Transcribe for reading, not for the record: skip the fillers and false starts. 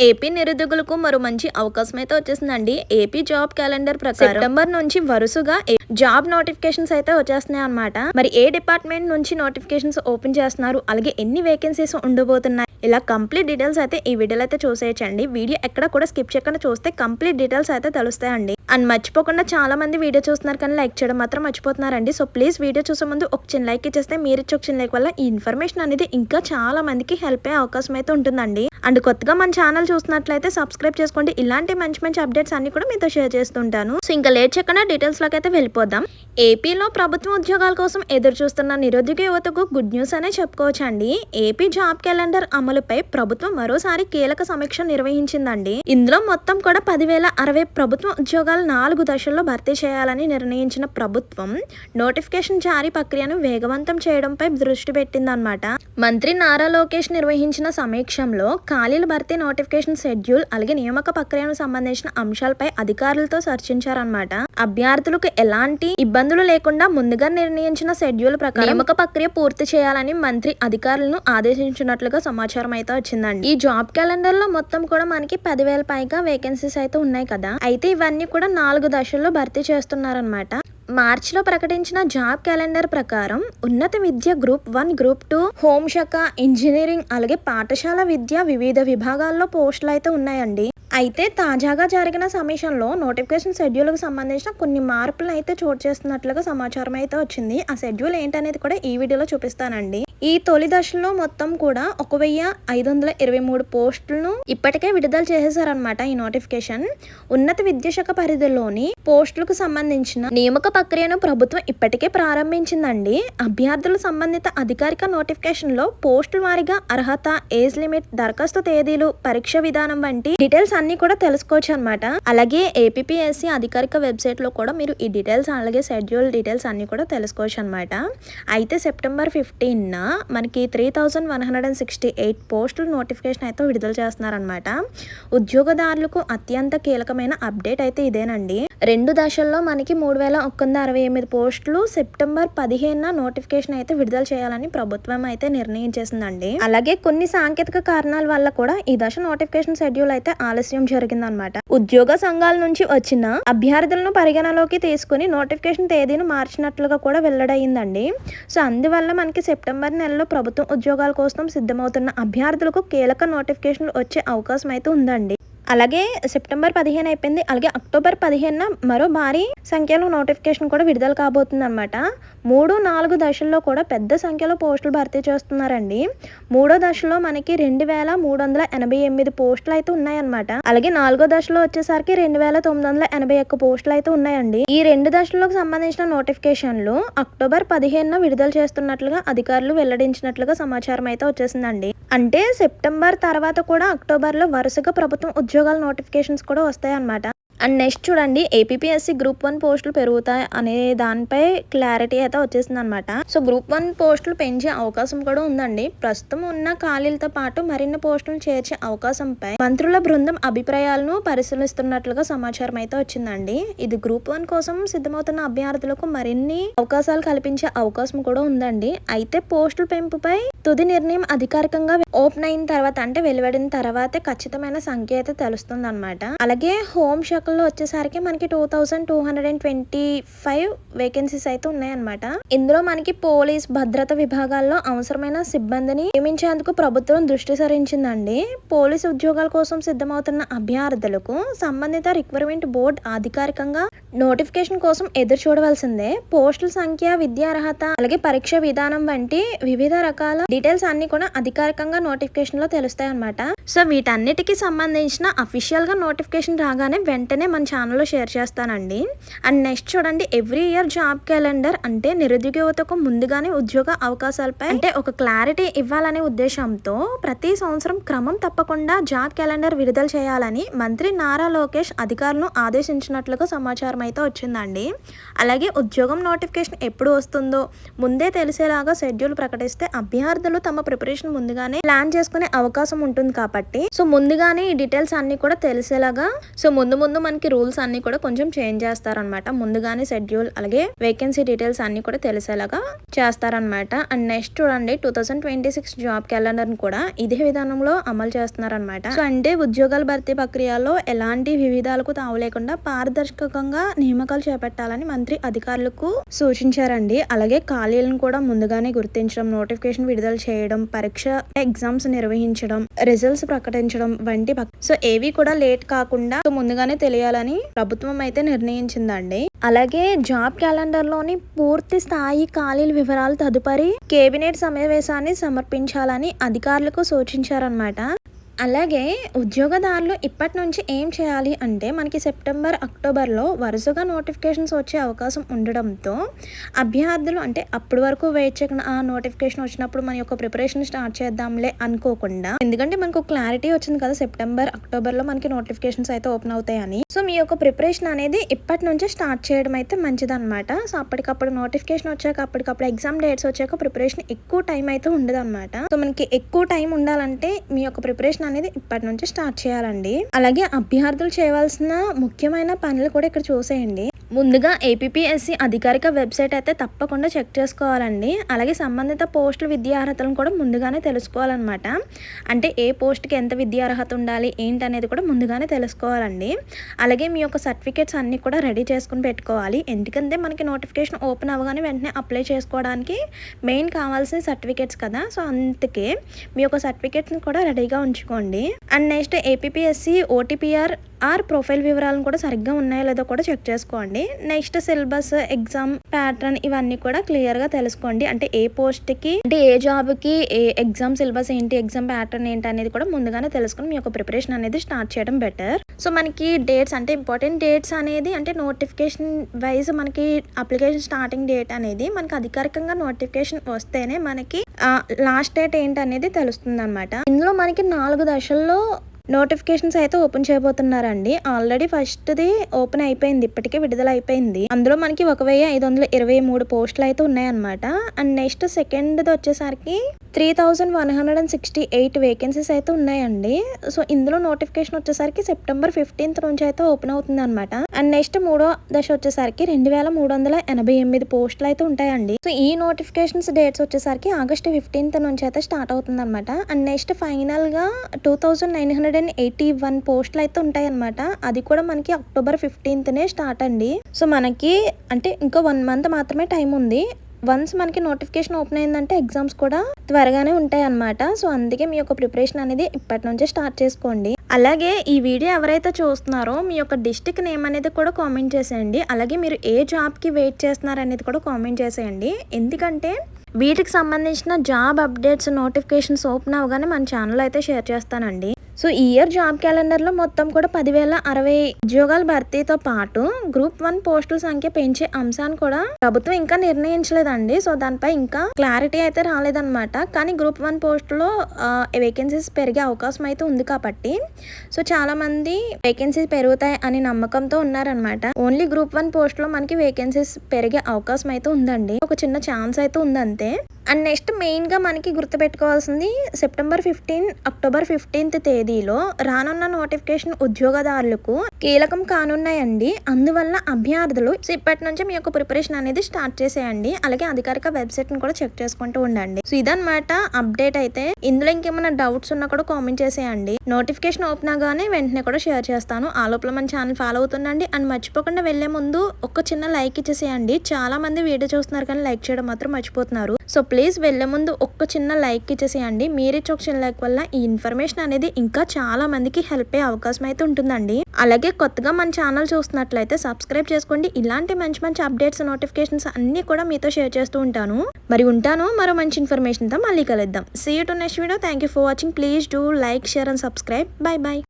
AP నిరుద్యోగులకు మరో మంచి అవకాశం అయితే వచ్చేసిందండి. ఏపీ జాబ్ క్యాలెండర్ ప్రకారం సెప్టెంబర్ నుంచి వరుసగా జాబ్ నోటిఫికేషన్స్ అయితే వచ్చేస్తున్నాయి అన్నమాట. మరి ఏ డిపార్ట్మెంట్ నుంచి నోటిఫికేషన్స్ ఓపెన్ చేస్తున్నారు, అలాగే ఎన్ని వేకెన్సీస్ ఉండబోతున్నాయి, ఇలా కంప్లీట్ డీటెయిల్స్ అయితే ఈ వీడియోలో అయితే చూసేయచ్చండి. వీడియో ఎక్కడ కూడా స్కిప్ చేయకుండా చూస్తే కంప్లీట్ డీటెయిల్స్ అయితే తెలుస్తాయండి. అండ్ మర్చిపోకుండా చాలా మంది వీడియో చూస్తున్నారు కానీ లైక్ చేయడం మాత్రం మర్చిపోతున్నారండి. సో ప్లీజ్ వీడియో చూసే ముందు ఒక చిన్న లైక్ ఇచ్చేస్తే మీరు ఇచ్చే ఒక చిన్న లైక్ వల్ల ఈ ఇన్ఫర్మేషన్ అనేది ఇంకా చాలా మందికి హెల్ప్ అయ్యే అవకాశం అయితే ఉంటుందండి. అండ్ కొత్తగా మన ఛానల్ చూస్తున్నట్లయితే సబ్స్క్రైబ్ చేసుకోండి. ఇలాంటి మంచి మంచి అప్డేట్స్ అన్ని కూడా మీతో షేర్ చేస్తుంటాను. సో ఇంకా లేట్ చేయకుండా డీటెయిల్స్ లోకి అయితే వెళ్ళిపోదాం. ఏపీలో ప్రభుత్వ ఉద్యోగాల కోసం ఎదురు చూస్తున్న నిరుద్యోగ యువతకు గుడ్ న్యూస్ అనే చెప్పుకోవచ్చు అండి. ఏపీ జాబ్ క్యాలెండర్ అమలుపై ప్రభుత్వం మరోసారి కీలక సమీక్ష నిర్వహించిందండి. ఇందులో మొత్తం కూడా 10,060 ప్రభుత్వ ఉద్యోగాలు 4 దశల్లో భర్తీ చేయాలని నిర్ణయించిన ప్రభుత్వం నోటిఫికేషన్ జారీ ప్రక్రియను వేగవంతం చేయడంపై దృష్టి పెట్టిందన్నమాట. మంత్రి నారా లోకేష్ నిర్వహించిన సమీక్షంలో ఖాళీల భర్తీ, నోటిఫికేషన్ షెడ్యూల్, అలాగే నియామక ప్రక్రియకు సంబంధించిన అంశాలపై అధికారులతో చర్చించారన్నమాట. అభ్యర్థులకు ఎలాంటి ఇబ్బందులు లేకుండా ముందుగా నిర్ణయించిన షెడ్యూల్ ప్రకారం నియామక ప్రక్రియ పూర్తి చేయాలని మంత్రి అధికారులను ఆదేశించినట్లుగా సమాచారం అయితే వచ్చిందండి. ఈ జాబ్ క్యాలెండర్ లో మొత్తం కూడా మనకి 10,000 పైగా వేకెన్సీస్ అయితే ఉన్నాయి కదా. అయితే ఇవన్నీ కూడా 4 దశల్లో భర్తీ చేస్తున్నారన్నమాట. మార్చిలో ప్రకటించిన జాబ్ క్యాలెండర్ ప్రకారం ఉన్నత విద్య గ్రూప్ 1, గ్రూప్ 2, హోంశాఖ, ఇంజనీరింగ్, అలాగే పాఠశాల విద్య వివిధ విభాగాల్లో పోస్టులు అయితే ఉన్నాయండి. అయితే తాజాగా జరిగిన సమీక్షలో నోటిఫికేషన్ షెడ్యూల్కి సంబంధించిన కొన్ని మార్పులను అయితే చోటు చేస్తున్నట్లుగా సమాచారం అయితే వచ్చింది. ఆ షెడ్యూల్ ఏంటనేది కూడా ఈ వీడియోలో చూపిస్తానండి. ఈ తొలి దశలో మొత్తం కూడా 1,523 పోస్టులను ఇప్పటికే విడుదల చేసేసారనమాట. ఈ నోటిఫికేషన్ ఉన్నత విద్యాశాఖ పరిధిలోని పోస్టులకు సంబంధించిన నియామక ప్రక్రియను ప్రభుత్వం ఇప్పటికే ప్రారంభించిందండి. అభ్యర్థుల సంబంధిత అధికారిక నోటిఫికేషన్ లో పోస్టుల వారీగా అర్హత, ఏజ్ లిమిట్, దరఖాస్తు తేదీలు, పరీక్ష విధానం వంటి డీటెయిల్స్ అన్ని కూడా తెలుసుకోవచ్చు అనమాట. అలాగే ఏపీఎస్సీ అధికారిక వెబ్సైట్ లో కూడా మీరు ఈ డీటెయిల్స్ అలాగే షెడ్యూల్ డీటెయిల్స్ అన్ని కూడా తెలుసుకోవచ్చు అనమాట. అయితే సెప్టెంబర్ 15 మనకి 3,168 పోస్టులు నోటిఫికేషన్ అయితే విడుదల చేస్తున్నారనమాట. ఉద్యోగదారులకు అత్యంత కీలకమైన అప్డేట్ అయితే ఇదేనండి. 2 దశల్లో మనకి 3,168 పోస్టులు సెప్టెంబర్ 15 నోటిఫికేషన్ అయితే విడుదల చేయాలని ప్రభుత్వం అయితే నిర్ణయించేసిందండి. అలాగే కొన్ని సాంకేతిక కారణాల వల్ల కూడా ఈ దశ నోటిఫికేషన్ షెడ్యూల్ అయితే ఆలస్యం జరిగిందనమాట. ఉద్యోగ సంఘాల నుంచి వచ్చిన అభ్యర్థులను పరిగణలోకి తీసుకుని నోటిఫికేషన్ తేదీని మార్చినట్లుగా కూడా వెల్లడైందండి. సో అందువల్ల మనకి సెప్టెంబర్ నెలలో ప్రభుత్వం ఉద్యోగాల కోసం సిద్ధమవుతున్న అభ్యర్థులకు కీలక నోటిఫికేషన్లు వచ్చే అవకాశం అయితే ఉందండి. అలాగే సెప్టెంబర్ 15 అయిపోయింది. అలాగే అక్టోబర్ 15 మరో భారీ సంఖ్యలో నోటిఫికేషన్ కూడా విడుదల కాబోతుంది అనమాట. 3, 4 దశల్లో కూడా పెద్ద సంఖ్యలో పోస్టులు భర్తీ చేస్తున్నారండి. 3వ దశలో మనకి 2,388 పోస్టులు అయితే ఉన్నాయన్నమాట. అలాగే 4వ దశలో వచ్చేసరికి 2,981 పోస్టులు అయితే ఉన్నాయండి. ఈ 2 దశలకు సంబంధించిన నోటిఫికేషన్లు అక్టోబర్ 15 విడుదల చేస్తున్నట్లుగా అధికారులు వెల్లడించినట్లుగా సమాచారం అయితే వచ్చేసిందండి. అంటే సెప్టెంబర్ తర్వాత కూడా అక్టోబర్లో వరుసగా ప్రభుత్వం ఉద్యోగాల నోటిఫికేషన్స్ కూడా వస్తాయి అన్నమాట. అండ్ నెక్స్ట్ చూడండి, ఏపీఎస్సీ గ్రూప్ 1 పోస్టులు పెరుగుతాయి అనే దానిపై క్లారిటీ అయితే వచ్చేసింది అనమాట. సో గ్రూప్ 1 పోస్టులు పెంచే అవకాశం కూడా ఉందండి. ప్రస్తుతం ఉన్న ఖాళీలతో పాటు మరిన్ని పోస్టులు చేర్చే అవకాశంపై మంత్రుల బృందం అభిప్రాయాలను పరిశీలిస్తున్నట్లుగా సమాచారం అయితే వచ్చిందండి. ఇది గ్రూప్ 1 కోసం సిద్ధమవుతున్న అభ్యర్థులకు మరిన్ని అవకాశాలు కల్పించే అవకాశం కూడా ఉందండి. అయితే పోస్టుల పెంపుపై తుది నిర్ణయం అధికారికంగా ఓపెన్ అయిన తర్వాత, అంటే వెలువడిన తర్వాతే ఖచ్చితమైన సంఖ్య అయితే తెలుస్తుంది అనమాట. అలాగే హోంశాఖ వచ్చేసరికి మనకి 2,225 వేకెన్సీస్ అయితే ఉన్నాయన్నమాట. ఇందులో మనకి పోలీస్, భద్రత విభాగాల్లో అవసరమైన సిబ్బందిని నియమించేందుకు ప్రభుత్వం దృష్టి సారించిందండి. పోలీసు ఉద్యోగాల కోసం సిద్ధమవుతున్న అభ్యర్థులకు సంబంధిత రిక్రూట్మెంట్ బోర్డు అధికారికంగా నోటిఫికేషన్ కోసం ఎదురు చూడవలసిందే. పోస్టుల సంఖ్య, విద్యా అర్హత, అలాగే పరీక్ష విధానం వంటి వివిధ రకాల డీటెయిల్స్ అన్ని కూడా అధికారికంగా నోటిఫికేషన్ లో తెలుస్తాయి అన్నమాట. సో వీటన్నిటికీ సంబంధించిన అఫీషియల్ గా నోటిఫికేషన్ రాగానే వెంటనే మన ఛానల్లో షేర్ చేస్తానండి. అండ్ నెక్స్ట్ చూడండి, ఎవ్రీ ఇయర్ జాబ్ క్యాలెండర్ అంటే నిరుద్యోగ యువతకు ముందుగానే ఉద్యోగ అవకాశాలపై అంటే ఒక క్లారిటీ ఇవ్వాలనే ఉద్దేశంతో ప్రతి సంవత్సరం క్రమం తప్పకుండా జాబ్ క్యాలెండర్ విడుదల చేయాలని మంత్రి నారా లోకేష్ అధికారులను ఆదేశించినట్లుగా సమాచారం అయితే వచ్చిందండి. అలాగే ఉద్యోగం నోటిఫికేషన్ ఎప్పుడు వస్తుందో ముందే తెలిసేలాగా షెడ్యూల్ ప్రకటిస్తే అభ్యర్థులు తమ ప్రిపరేషన్ ముందుగానే ప్లాన్ చేసుకునే అవకాశం ఉంటుంది కాబట్టి సో ముందుగానే ఈ డీటెయిల్స్ అన్ని కూడా తెలిసేలాగా సో ముందు మనకి రూల్స్ అన్ని కూడా కొంచెం చేంజ్ చేస్తారనమాట. ముందుగానే షెడ్యూల్ అలాగే వేకెన్సీ డీటెయిల్స్ అన్ని కూడా తెలిసేలాగా చేస్తారనమాట. అండ్ నెక్స్ట్ చూడండి 2026 జాబ్ క్యాలెండర్ కూడా ఇదే విధానంలో అమలు చేస్తున్నారనమాట. సో అంటే ఉద్యోగాల భర్తీ ప్రక్రియలో ఎలాంటి వివిధాలకు తావు లేకుండా పారదర్శకంగా నియామకాలు చేపట్టాలని మంత్రి అధికారులకు సూచించారండి. అలాగే ఖాళీలను కూడా ముందుగానే గుర్తించడం, నోటిఫికేషన్ విడుదల చేయడం, పరీక్ష ఎగ్జామ్స్ నిర్వహించడం, రిజల్ట్స్ ప్రకటించడం వంటి సో ఏవి కూడా లేట్ కాకుండా ముందుగానే తెలియాలని ప్రభుత్వం అయితే నిర్ణయించిందండి. అలాగే జాబ్ క్యాలెండర్ లోని పూర్తి స్థాయి ఖాళీల వివరాలు తదుపరి కేబినెట్ సమావేశాన్ని సమర్పించాలని అధికారులకు సూచించారన్నమాట. అలాగే ఉద్యోగదారులు ఇప్పటి నుంచి ఏం చేయాలి అంటే మనకి సెప్టెంబర్, అక్టోబర్లో వరుసగా నోటిఫికేషన్స్ వచ్చే అవకాశం ఉండడంతో అభ్యర్థులు అంటే అప్పటి వరకు వెయిట్ చేయకుండా ఆ నోటిఫికేషన్ వచ్చినప్పుడు మన యొక్క ప్రిపరేషన్ స్టార్ట్ చేద్దాంలే అనుకోకుండా, ఎందుకంటే మనకు క్లారిటీ వచ్చింది కదా సెప్టెంబర్, అక్టోబర్లో మనకి నోటిఫికేషన్స్ అయితే ఓపెన్ అవుతాయని. సో మీ యొక్క ప్రిపరేషన్ అనేది ఇప్పటి నుంచే స్టార్ట్ చేయడం అయితే మంచిదన్నమాట. సో అప్పటికప్పుడు నోటిఫికేషన్ వచ్చాక అప్పటికప్పుడు ఎగ్జామ్ డేట్స్ వచ్చాక ప్రిపరేషన్ ఎక్కువ టైం అయితే ఉండదు అనమాట. సో మనకి ఎక్కువ టైం ఉండాలంటే మీ యొక్క ప్రిపరేషన్ అనేది ఇప్పటి నుంచి స్టార్ట్ చేయాలండి. అలాగే అభ్యర్థులు చేయవలసిన ముఖ్యమైన పనులు కూడా ఇక్కడ చూసేయండి. ముందుగా ఏపీపీఎస్సీ అధికారిక వెబ్సైట్ అయితే తప్పకుండా చెక్ చేసుకోవాలండి. అలాగే సంబంధిత పోస్టుల విద్యార్హతలను కూడా ముందుగానే తెలుసుకోవాలన్నమాట. అంటే ఏ పోస్ట్కి ఎంత విద్యార్హత ఉండాలి ఏంటి అనేది కూడా ముందుగానే తెలుసుకోవాలండి. అలాగే మీ యొక్క సర్టిఫికేట్స్ అన్నీ కూడా రెడీ చేసుకుని పెట్టుకోవాలి. ఎందుకంటే మనకి నోటిఫికేషన్ ఓపెన్ అవ్వగానే వెంటనే అప్లై చేసుకోవడానికి మెయిన్ కావాల్సిన సర్టిఫికేట్స్ కదా. సో అందుకే మీ యొక్క సర్టిఫికేట్స్ని కూడా రెడీగా ఉంచుకోండి. And next APPSC OTPR profile వివరాలను కూడా సరిగ్గా ఉన్నాయో లేదో కూడా చెక్ చేసుకోండి. నెక్స్ట్ సిలబస్, ఎగ్జామ్ ప్యాటర్న్ ఇవన్నీ కూడా క్లియర్గా తెలుసుకోండి. అంటే ఏ పోస్ట్కి అంటే ఏ జాబ్కి ఏ ఎగ్జామ్ సిలబస్ ఏంటి, ఎగ్జామ్ ప్యాటర్న్ ఏంటి అనేది కూడా ముందుగానే తెలుసుకుని మీ యొక్క ప్రిపరేషన్ అనేది స్టార్ట్ చేయడం బెటర్. సో మనకి డేట్స్ అంటే ఇంపార్టెంట్ డేట్స్ అనేది అంటే నోటిఫికేషన్ వైజ్ మనకి అప్లికేషన్ స్టార్టింగ్ డేట్ అనేది మనకి అధికారికంగా నోటిఫికేషన్ వస్తేనే మనకి లాస్ట్ డేట్ ఏంటి అనేది తెలుస్తుంది అనమాట. ఇందులో మనకి 4 దశల్లో నోటిఫికేషన్స్ అయితే ఓపెన్ చేయబోతున్నారండి. ఆల్రెడీ ఫస్ట్ది ఓపెన్ అయిపోయింది, ఇప్పటికే విడుదల అయిపోయింది. అందులో మనకి 1523 పోస్టులు అయితే ఉన్నాయన్నమాట. అండ్ నెక్స్ట్ సెకండ్ది వచ్చేసరికి 3168 వేకెన్సీస్ అయితే ఉన్నాయండి. సో ఇందులో నోటిఫికేషన్ వచ్చేసరికి సెప్టెంబర్ 15th నుంచి అయితే ఓపెన్ అవుతుంది అనమాట. అండ్ నెక్స్ట్ 3వ దశ వచ్చేసరికి 2388 పోస్టులు అయితే ఉంటాయండి. సో ఈ నోటిఫికేషన్స్ డేట్స్ వచ్చేసరికి ఆగస్ట్ 15th నుంచి అయితే స్టార్ట్ అవుతుంది అనమాట. అండ్ నెక్స్ట్ ఫైనల్ గా 2981 పోస్టులు అయితే ఉంటాయి అనమాట. అది కూడా మనకి అక్టోబర్ 15th స్టార్ట్ అండి. సో మనకి అంటే ఇంకా 1 month మాత్రమే టైం ఉంది. వన్స్ మనకి నోటిఫికేషన్ ఓపెన్ అయిందంటే ఎగ్జామ్స్ కూడా త్వరగానే ఉంటాయి అన్నమాట. సో అందుకే మీ యొక్క ప్రిపరేషన్ అనేది ఇప్పటి నుంచే స్టార్ట్ చేసుకోండి. అలాగే ఈ వీడియో ఎవరైతే చూస్తున్నారో మీ యొక్క డిస్ట్రిక్ట్ నేమ్ అనేది కూడా కామెంట్ చేసేయండి. అలాగే మీరు ఏ జాబ్కి వెయిట్ చేస్తున్నారు అనేది కూడా కామెంట్ చేసేయండి. ఎందుకంటే వీటికి సంబంధించిన జాబ్ అప్డేట్స్, నోటిఫికేషన్స్ ఓపెన్ అవగానే మన ఛానల్ అయితే షేర్ చేస్తానండి. సో ఈ ఇయర్ జాబ్ క్యాలెండర్లో మొత్తం కూడా 10,060 ఉద్యోగాల భర్తీతో పాటు గ్రూప్ 1 పోస్టుల సంఖ్య పెంచే అంశాన్ని కూడా ప్రభుత్వం ఇంకా నిర్ణయించలేదండి. సో దానిపై ఇంకా క్లారిటీ అయితే రాలేదన్నమాట. కానీ గ్రూప్ 1 పోస్టులో వేకెన్సీస్ పెరిగే అవకాశం అయితే ఉంది కాబట్టి సో చాలా మంది వేకెన్సీస్ పెరుగుతాయి అని నమ్మకంతో ఉన్నారనమాట. ఓన్లీ గ్రూప్ 1 పోస్టులో మనకి వేకెన్సీస్ పెరిగే అవకాశం అయితే ఉందండి. ఒక చిన్న ఛాన్స్ అయితే ఉందంతే. అండ్ నెక్స్ట్ మెయిన్గా మనకి గుర్తుపెట్టుకోవాల్సింది సెప్టెంబర్ 15, అక్టోబర్ 15th తేదీలో రానున్న నోటిఫికేషన్ ఉద్యోగదారులకు కీలకం కానున్నాయండి. అందువల్ల అభ్యర్థులు ఇప్పటి నుంచి మీ యొక్క ప్రిపరేషన్ అనేది స్టార్ట్ చేసేయండి. అలాగే అధికారిక వెబ్సైట్ని కూడా చెక్ చేసుకుంటూ ఉండండి. సో ఇదన్నమాట అప్డేట్ అయితే. ఇందులో ఇంకేమైనా డౌట్స్ ఉన్నా కూడా కామెంట్ చేసేయండి. నోటిఫికేషన్ ఓపెన్ అవగానే వెంటనే కూడా షేర్ చేస్తాను. ఆ లోపల మన ఛానల్ ఫాలో అవుతుండండి. అండ్ మర్చిపోకుండా వెళ్లే ముందు ఒక చిన్న లైక్ ఇచ్చేసేయండి. చాలా మంది వీడియో చూస్తున్నారు కానీ లైక్ చేయడం మాత్రం మర్చిపోతున్నారు. సో ప్లీజ్ వెళ్లే ముందు ఒక చిన్న లైక్ ఇచ్చేసేయండి. మీరిచ్చే ఒక చిన్న లైక్ వల్ల ఈ ఇన్ఫర్మేషన్ అనేది ఇంకా చాలా మందికి హెల్ప్ అయ్యే అవకాశం అయితే ఉంటుందండి. అలాగే కొత్తగా మన ఛానల్ చూస్తున్నట్లయితే సబ్స్క్రైబ్ చేసుకోండి. ఇలాంటి మంచి మంచి అప్డేట్స్, నోటిఫికేషన్స్ అన్ని కూడా మీతో షేర్ చేస్తూ ఉంటాను. మరి ఉంటాను మరో మంచి ఇన్ఫర్మేషన్ తో మళ్ళీ కలుద్దాం. See you to next video. Thank you for watching. Please do like, share and subscribe. Bye by.